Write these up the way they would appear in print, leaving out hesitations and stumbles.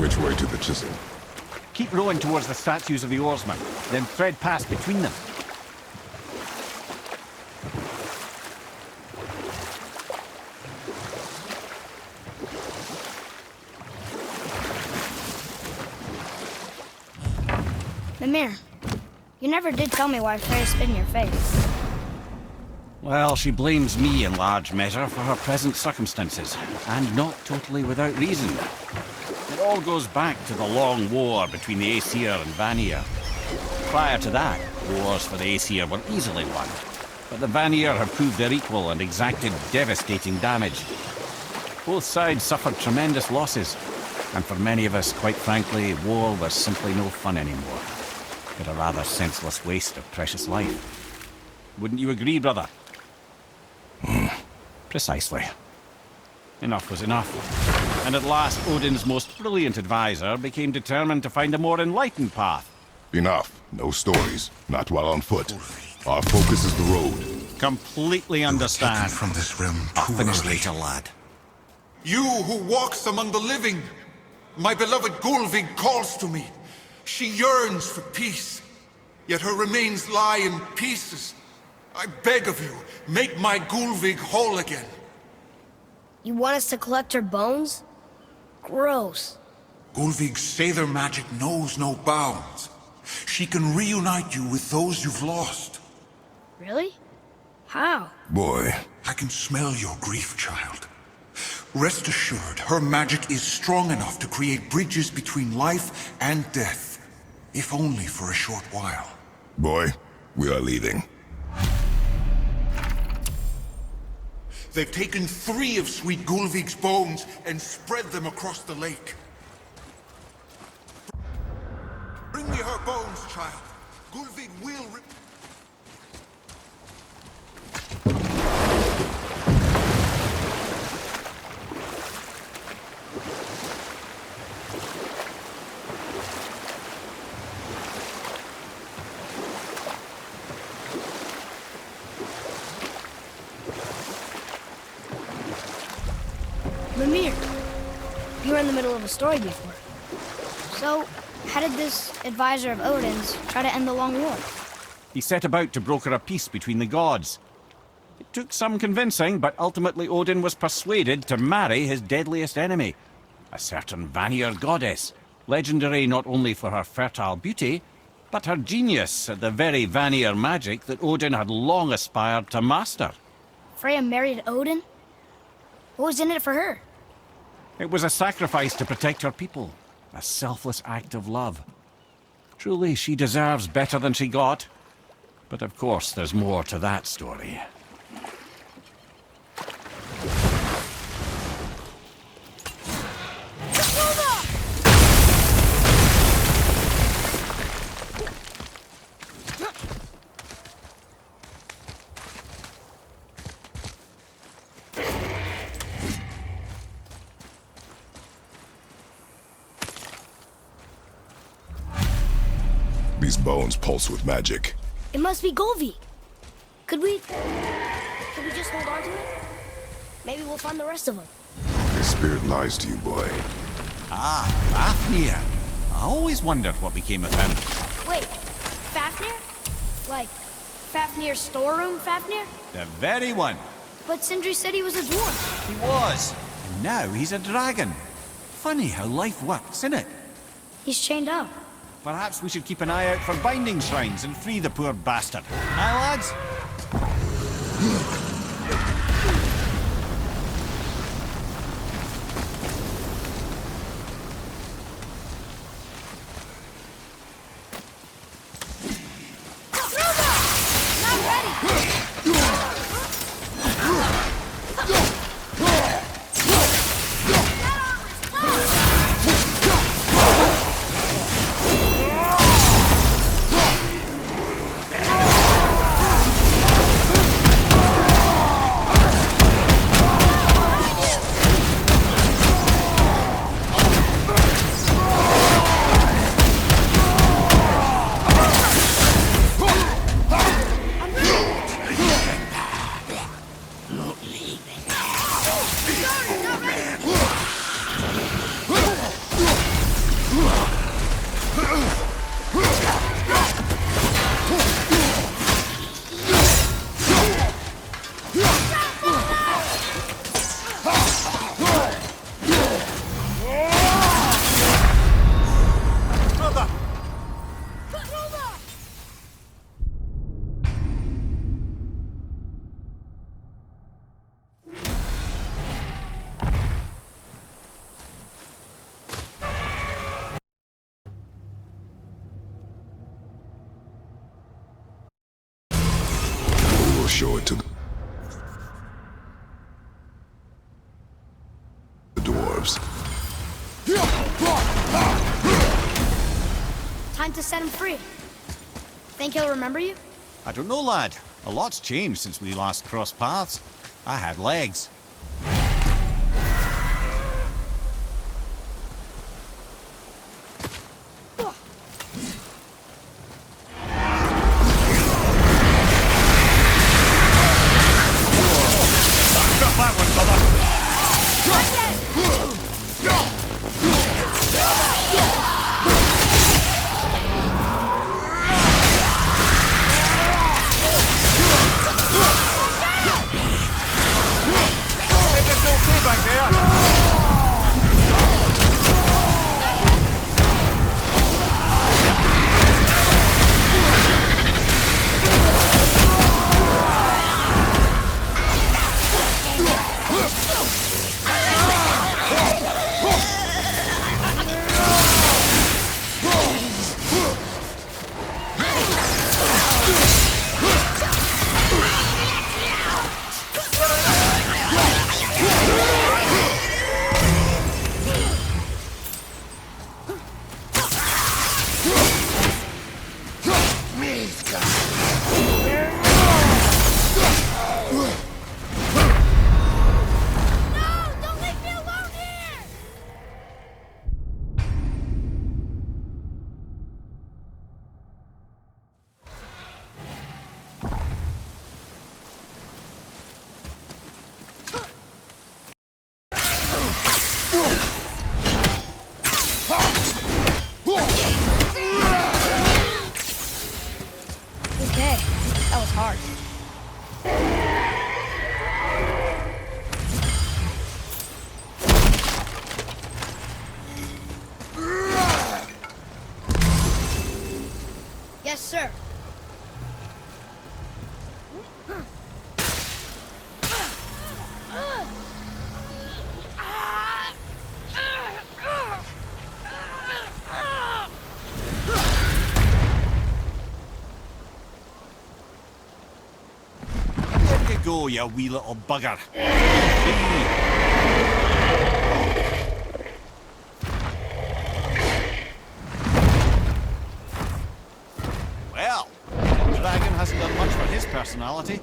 Which way to the chisel? Keep rowing towards the statues of the oarsmen, then thread past between them. Mimir, you never did tell me why Freya spit in your face. Well, she blames me in large measure for her present circumstances, and not totally without reason. It all goes back to the long war between the Aesir and Vanir. Prior to that, wars for the Aesir were easily won, but the Vanir have proved their equal and exacted devastating damage. Both sides suffered tremendous losses, and for many of us, quite frankly, war was simply no fun anymore, but a rather senseless waste of precious life. Wouldn't you agree, brother? Precisely. Enough was enough. And at last, Odin's most brilliant advisor became determined to find a more enlightened path. Enough. No stories. Not while on foot. Our focus is the road. Completely understand. From this realm I'll finish early. later, lad. You who walks among the living, my beloved Gulvig calls to me. She yearns for peace, yet her remains lie in pieces. I beg of you, make my Gulvig whole again. You want us to collect her bones? Gross. Gulvig's Sather magic knows no bounds. She can reunite you with those you've lost. Really? How? Boy. I can smell your grief, child. Rest assured, her magic is strong enough to create bridges between life and death, if only for a short while. Boy, we are leaving. They've taken 3 of sweet Gulvig's bones and spread them across the lake. Bring me her bones, child. Gulvig will Mimir, you were in the middle of a story before. So, how did this advisor of Odin's try to end the long war? He set about to broker a peace between the gods. It took some convincing, but ultimately Odin was persuaded to marry his deadliest enemy, a certain Vanir goddess, legendary not only for her fertile beauty, but her genius at the very Vanir magic that Odin had long aspired to master. Freya married Odin? What was in it for her? It was a sacrifice to protect her people, a selfless act of love. Truly, she deserves better than she got. But of course, there's more to that story. These bones pulse with magic. It must be Gulvig. Could we just hold on to it? Maybe we'll find the rest of them. His spirit lies to you, boy. Ah, Fafnir. I always wondered what became of him. Wait, Fafnir? Like, Fafnir's storeroom Fafnir? The very one. But Sindri said he was a dwarf. He was. And now he's a dragon. Funny how life works, isn't it? He's chained up. Perhaps we should keep an eye out for binding shrines and free the poor bastard. Aye, lads? nerves. Time to set him free. Think he'll remember you? I don't know, lad. A lot's changed since we last crossed paths. I had legs. Okay, that was hard. Yes, sir. There you go, you wee little bugger. Well, the dragon hasn't done much for his personality.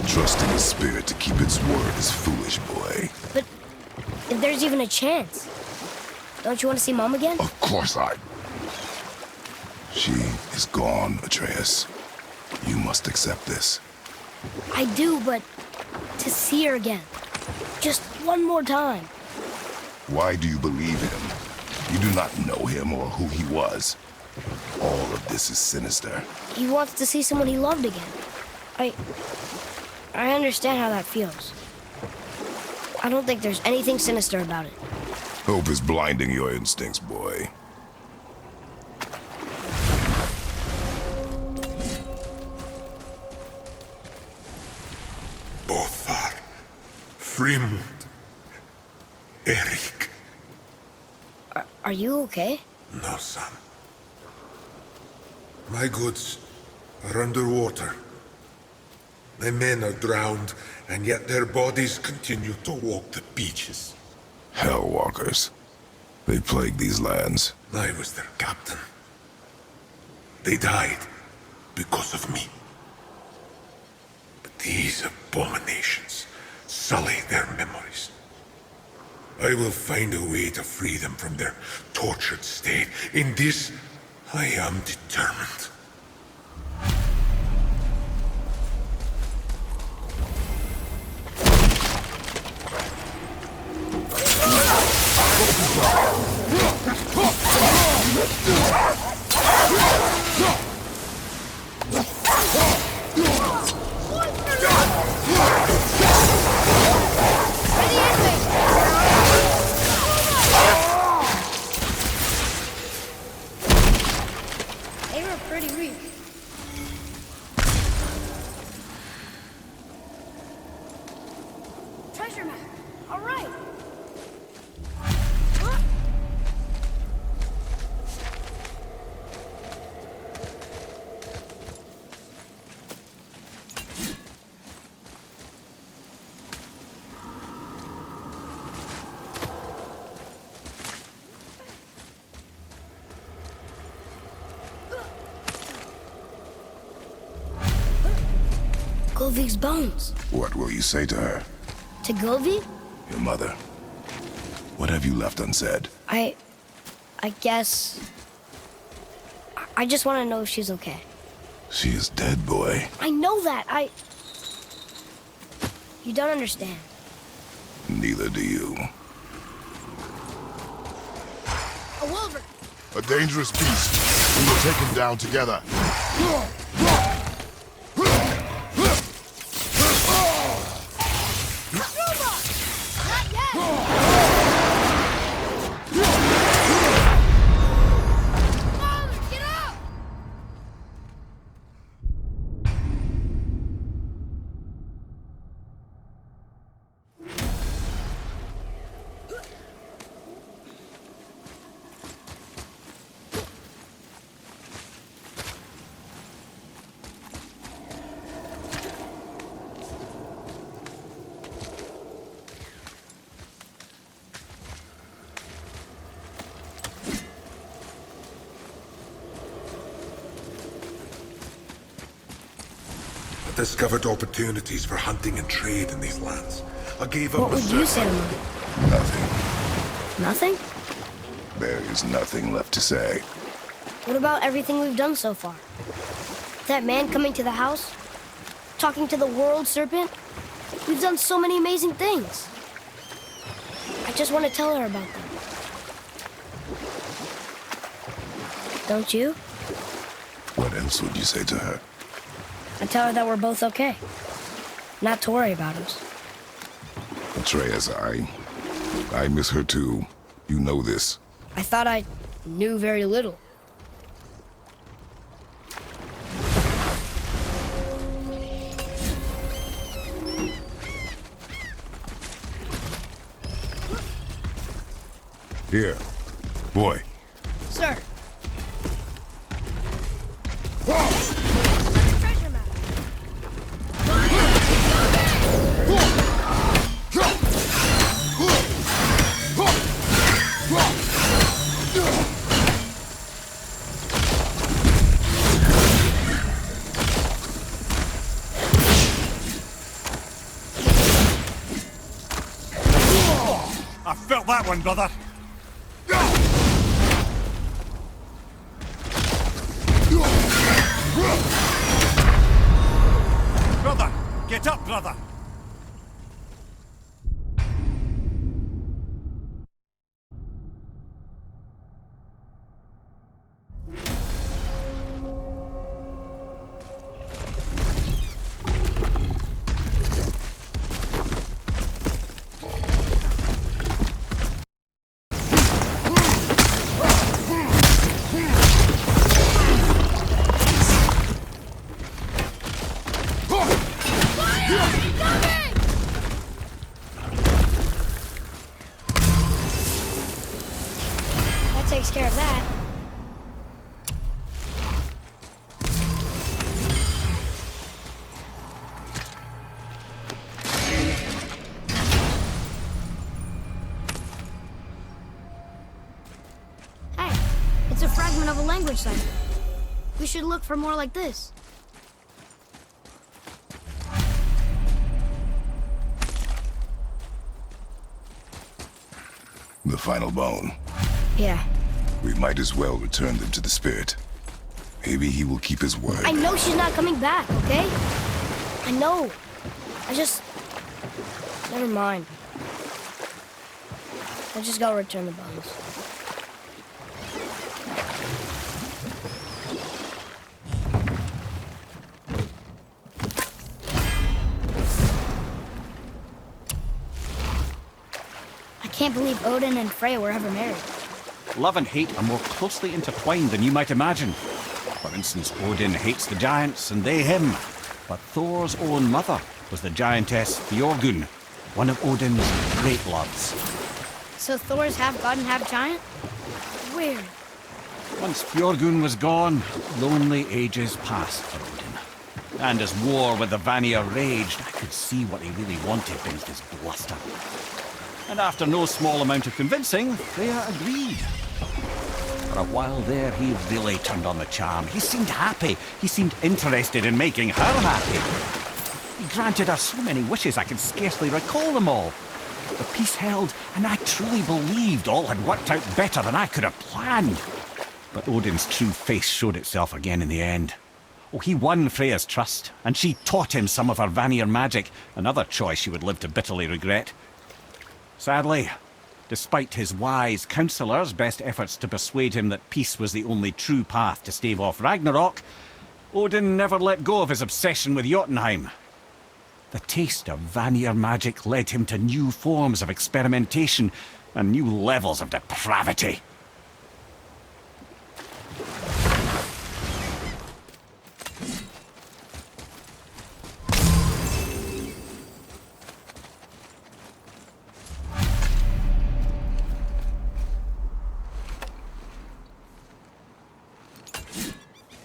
Trusting the spirit to keep its word is foolish, boy. But if there's even a chance, don't you want to see Mom again? Of course She is gone, Atreus. You must accept this. I do, but to see her again. Just one more time. Why do you believe him? You do not know him or who he was. All of this is sinister. He wants to see someone he loved again. I understand how that feels. I don't think there's anything sinister about it. Hope is blinding your instincts, boy. Bothar, Frimund, Erik. Are you okay? No, son. My goods are underwater. My men are drowned, and yet their bodies continue to walk the beaches. Hellwalkers. They plague these lands. I was their captain. They died because of me. But these abominations sully their memories. I will find a way to free them from their tortured state. In this, I am determined. They were pretty weak. Treasure map. All right. Huh? Govig's bones. What will you say to her? To Govig? Your mother. What have you left unsaid? I guess... I just want to know if she's okay. She is dead, boy. I know that. You don't understand. Neither do you. A wolverine! A dangerous beast. We will take him down together. Not yet! Father, get up! I discovered opportunities for hunting and trade in these lands. I gave up What would you say to Mother? Nothing. Nothing? There is nothing left to say. What about everything we've done so far? That man coming to the house? Talking to the world serpent? We've done so many amazing things. I just want to tell her about them. Don't you? What else would you say to her? I tell her that we're both okay. Not to worry about us. Atreus, I miss her too. You know this. I thought I knew very little. Here. Boy. Sir. Treasure map. I felt that one, brother. Brother, get up, brother. That takes care of that. Hey, it's a fragment of a language cipher. We should look for more like this. The final bone. Yeah. We might as well return them to the spirit. Maybe he will keep his word. I know she's not coming back, okay? I know. I just... Never mind. I just gotta return the bones. I can't believe Odin and Freya were ever married. Love and hate are more closely intertwined than you might imagine. For instance, Odin hates the giants and they him. But Thor's own mother was the giantess Björgun, one of Odin's great loves. So Thor's half god and half giant? Weird. Once Björgun was gone, lonely ages passed for Odin. And as war with the Vanir raged, I could see what he really wanted beneath his bluster. And after no small amount of convincing, Freya agreed. For a while there, he really turned on the charm. He seemed happy. He seemed interested in making her happy. He granted her so many wishes I can scarcely recall them all. The peace held, and I truly believed all had worked out better than I could have planned. But Odin's true face showed itself again in the end. Oh, he won Freya's trust, and she taught him some of her Vanir magic, another choice she would live to bitterly regret. Sadly, despite his wise counsellors' best efforts to persuade him that peace was the only true path to stave off Ragnarok, Odin never let go of his obsession with Jotunheim. The taste of Vanir magic led him to new forms of experimentation and new levels of depravity.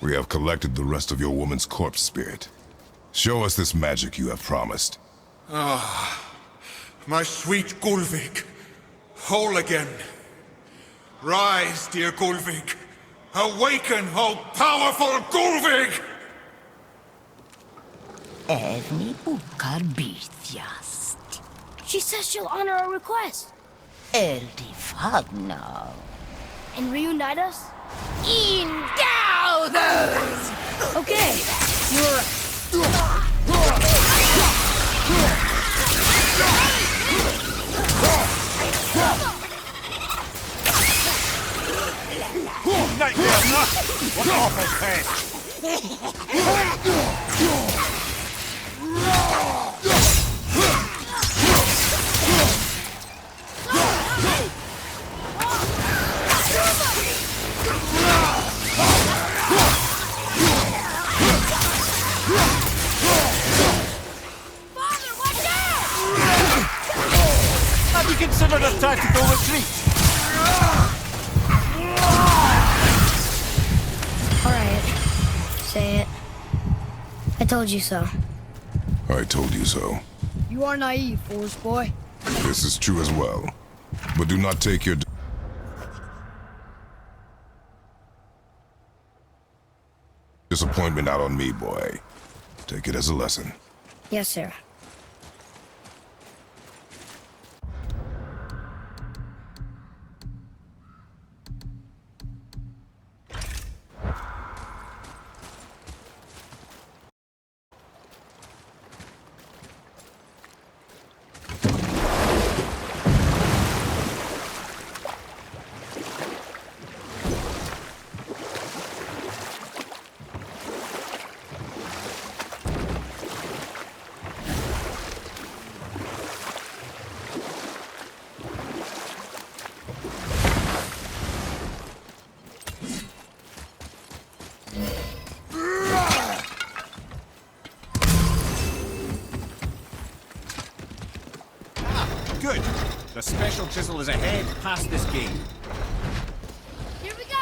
We have collected the rest of your woman's corpse spirit. Show us this magic you have promised. My sweet Gulvig, whole again. Rise, dear Gulvig. Awaken, oh powerful Gulvig! Erni bukar bytjast. She says she'll honor our request. Eldi fagna. And reunite us? Indauthers! Okay, you're... Nightmare, no! What awful fetch! Have you considered a tactical retreat? Alright. Say it. I told you so. I told you so. You are naive, forest boy. This is true as well. But do not take your disappointment out on me, boy. Take it as a lesson. Yes, sir. Good. The special chisel is ahead past this gate. Here we go!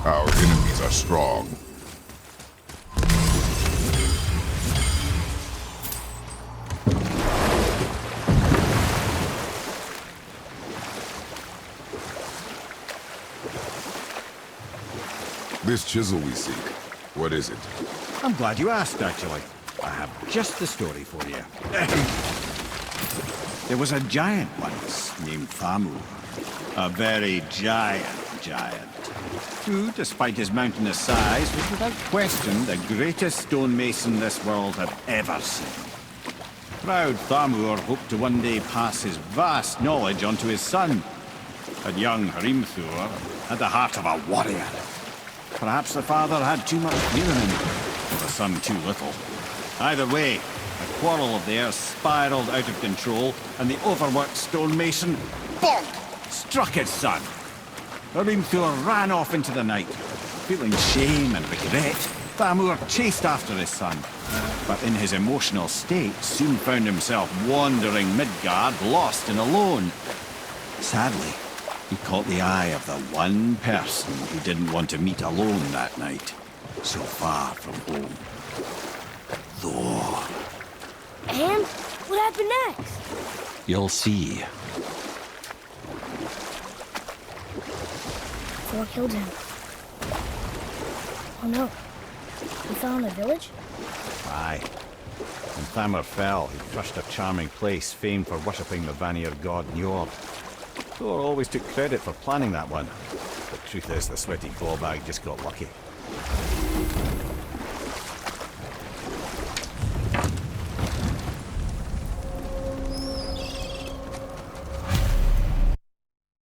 Our enemies are strong. This chisel we seek, what is it? I'm glad you asked, actually. I have just the story for you. There was a giant once named Thamur. A very giant, who, despite his mountainous size, was without question the greatest stonemason this world had ever seen. Proud Thamur hoped to one day pass his vast knowledge on to his son. But young Hrimthur had the heart of a warrior. Perhaps the father had too much fear in him, or the son too little. Either way, a quarrel of theirs spiraled out of control, and the overworked stonemason, bonk, struck his son. Hrimthur ran off into the night. Feeling shame and regret, Thamur chased after his son, but in his emotional state soon found himself wandering Midgard, lost and alone. Sadly, he caught the eye of the one person he didn't want to meet alone that night, so far from home. Thor. And what happened next? You'll see. Thor killed him. Oh no. He fell in the village? Aye. When Thamur fell, he crushed a charming place famed for worshipping the Vanir god Njord. Thor always took credit for planning that one. The truth is, the sweaty clawbag just got lucky.